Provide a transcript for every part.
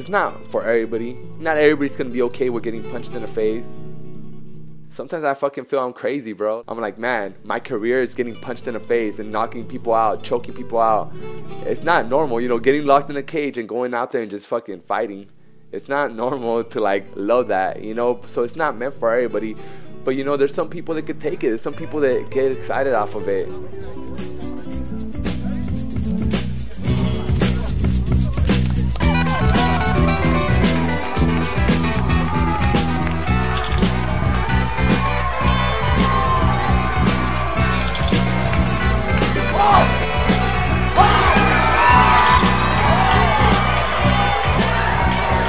It's not for everybody. Not everybody's gonna be okay with getting punched in the face. Sometimes I fucking feel I'm crazy, bro. I'm like, man, my career is getting punched in the face and knocking people out, choking people out. It's not normal, you know, getting locked in a cage and going out there and just fucking fighting. It's not normal to like love that, you know, so it's not meant for everybody. But you know, there's some people that could take it. There's some people that get excited off of it.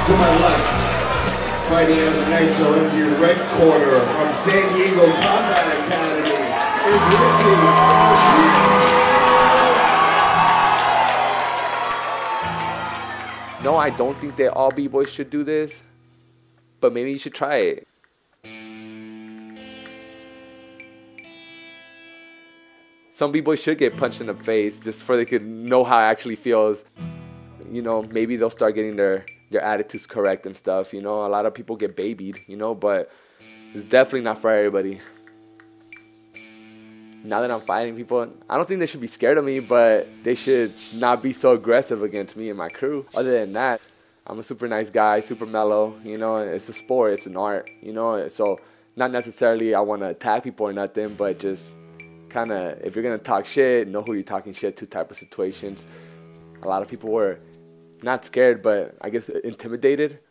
To my left, fighting out the Nitro into your red corner from San Diego Combat Academy is Richie. No, I don't think that all b-boys should do this, but maybe you should try it. Some b-boys should get punched in the face just so they could know how it actually feels. You know, maybe they'll start getting their attitudes correct and stuff, you know. A lot of people get babied, you know, but it's definitely not for everybody. Now that I'm fighting people, I don't think they should be scared of me, but they should not be so aggressive against me and my crew. Other than that, I'm a super nice guy, super mellow, you know. It's a sport, it's an art, you know. So not necessarily I want to attack people or nothing, but just kind of, if you're going to talk shit, know who you're talking shit to type of situations. A lot of people were not scared, but I guess intimidated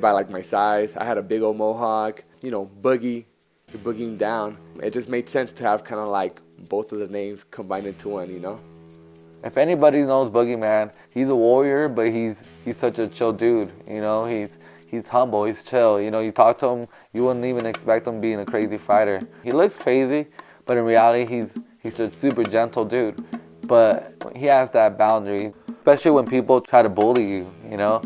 by like my size. I had a big old mohawk, you know, boogie, you're boogieing down. It just made sense to have kind of like both of the names combined into one, you know. If anybody knows Boogeyman, he's a warrior, but he's such a chill dude, you know. He's humble, he's chill, you know. You talk to him, you wouldn't even expect him being a crazy fighter. He looks crazy, but in reality he's a super gentle dude. But he has that boundary, especially when people try to bully you, you know.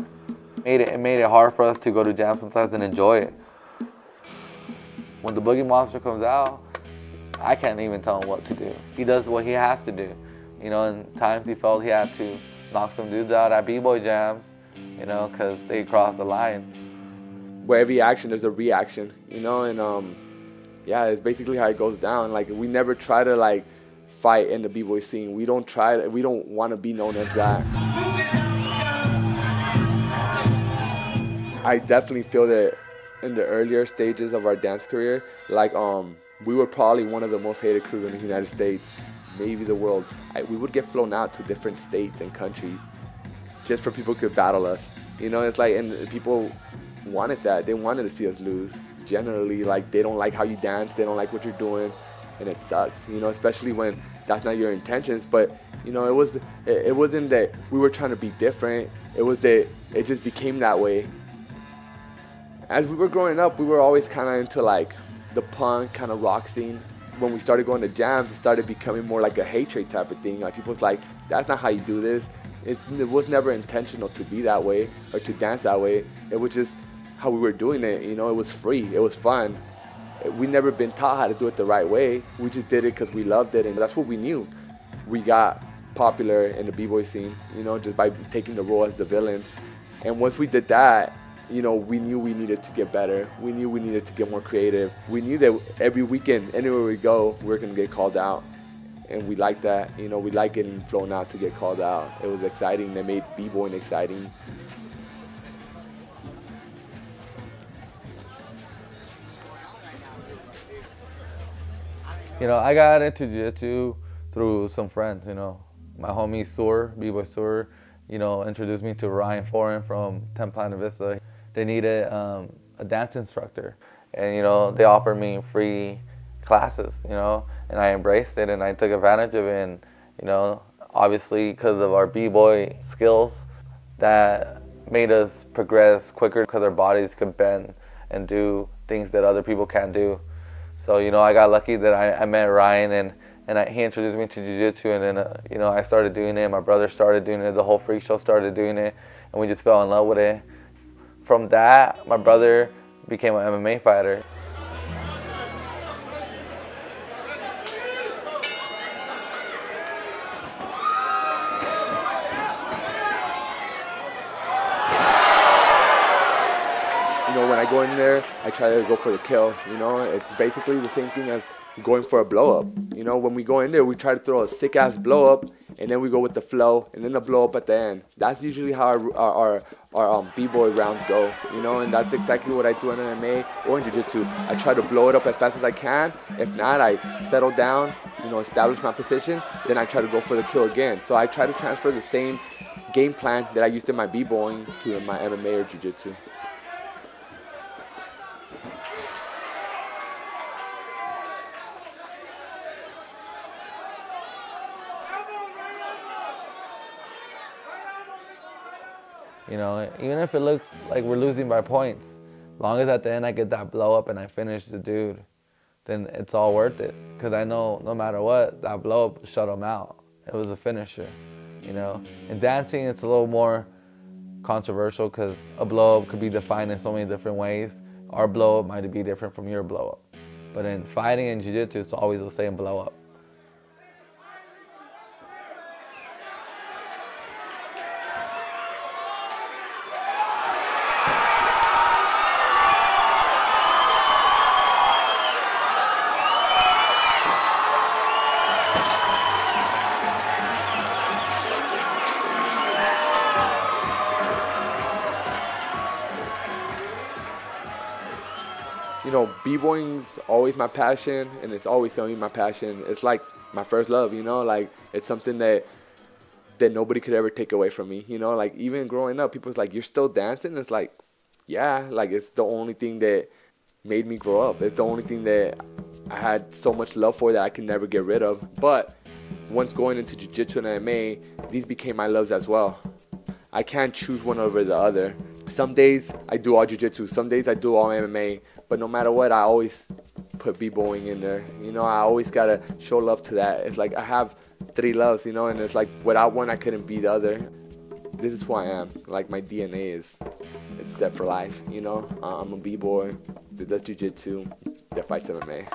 It made it hard for us to go to jam sometimes and enjoy it. When the Boogie Monster comes out, I can't even tell him what to do. He does what he has to do. You know, and times he felt he had to knock some dudes out at b-boy jams, you know, because they crossed the line. Where every action, there's a reaction, you know, and yeah, it's basically how it goes down. Like, we never try to like fight in the b-boy scene. We don't want to be known as that. I definitely feel that in the earlier stages of our dance career, like we were probably one of the most hated crews in the United States, maybe the world. We would get flown out to different states and countries just for people could battle us. You know, it's like, and people wanted that. They wanted to see us lose. Generally, like, they don't like how you dance, they don't like what you're doing, and it sucks, you know, especially when that's not your intentions. But you know, it wasn't that we were trying to be different. It was that it just became that way. As we were growing up, we were always kind of into like the punk kind of rock scene. When we started going to jams, it started becoming more like a hatred type of thing. Like, people was like, that's not how you do this. It was never intentional to be that way or to dance that way. It was just how we were doing it, you know. It was free, it was fun. We never been taught how to do it the right way. We just did it because we loved it, and that's what we knew. We got popular in the b-boy scene, you know, just by taking the role as the villains. And once we did that, you know, we knew we needed to get better. We knew we needed to get more creative. We knew that every weekend, anywhere we go, we're gonna get called out. And we liked that, you know, we liked getting flown out to get called out. It was exciting. They made b-boying exciting. You know, I got into jiu-jitsu through some friends, you know. My homie Sur, b-boy Sur, you know, introduced me to Ryan Foreign from 10 Planet Vista. They needed a dance instructor, and you know, they offered me free classes, you know, and I embraced it and I took advantage of it. And you know, obviously because of our b-boy skills, that made us progress quicker because our bodies could bend and do things that other people can't do. So you know, I got lucky that I met Ryan, and he introduced me to jiu-jitsu, and then you know, I started doing it. My brother started doing it. The whole freak show started doing it, and we just fell in love with it. From that, my brother became an MMA fighter. know, when I go in there, I try to go for the kill. You know, it's basically the same thing as going for a blow up. You know, when we go in there, we try to throw a sick ass blow up, and then we go with the flow, and then the blow up at the end. That's usually how our b-boy rounds go. You know, and that's exactly what I do in MMA or in jiu-jitsu. I try to blow it up as fast as I can. If not, I settle down, you know, establish my position, then I try to go for the kill again. So I try to transfer the same game plan that I used in my b-boying to my MMA or jiu-jitsu. You know, even if it looks like we're losing by points, as long as at the end I get that blow up and I finish the dude, then it's all worth it. Because I know no matter what, that blow up shut him out. It was a finisher, you know. In dancing, it's a little more controversial because a blow up could be defined in so many different ways. Our blow up might be different from your blow up. But in fighting and jiu-jitsu, it's always the same blow up. You know, b-boying's always my passion, and it's always gonna be my passion. It's like my first love, you know, like it's something that nobody could ever take away from me, you know, like even growing up, people's like, you're still dancing? It's like, yeah, like it's the only thing that made me grow up. It's the only thing that I had so much love for that I can never get rid of. But once going into jiu-jitsu and MMA, these became my loves as well. I can't choose one over the other. Some days I do all jiu-jitsu, some days I do all MMA, but no matter what, I always put b-boying in there. You know, I always gotta show love to that. It's like I have 3 loves, you know, and it's like without one, I couldn't be the other. This is who I am. Like my DNA it's set for life, you know. I'm a b-boy that does jiu-jitsu, that fights MMA.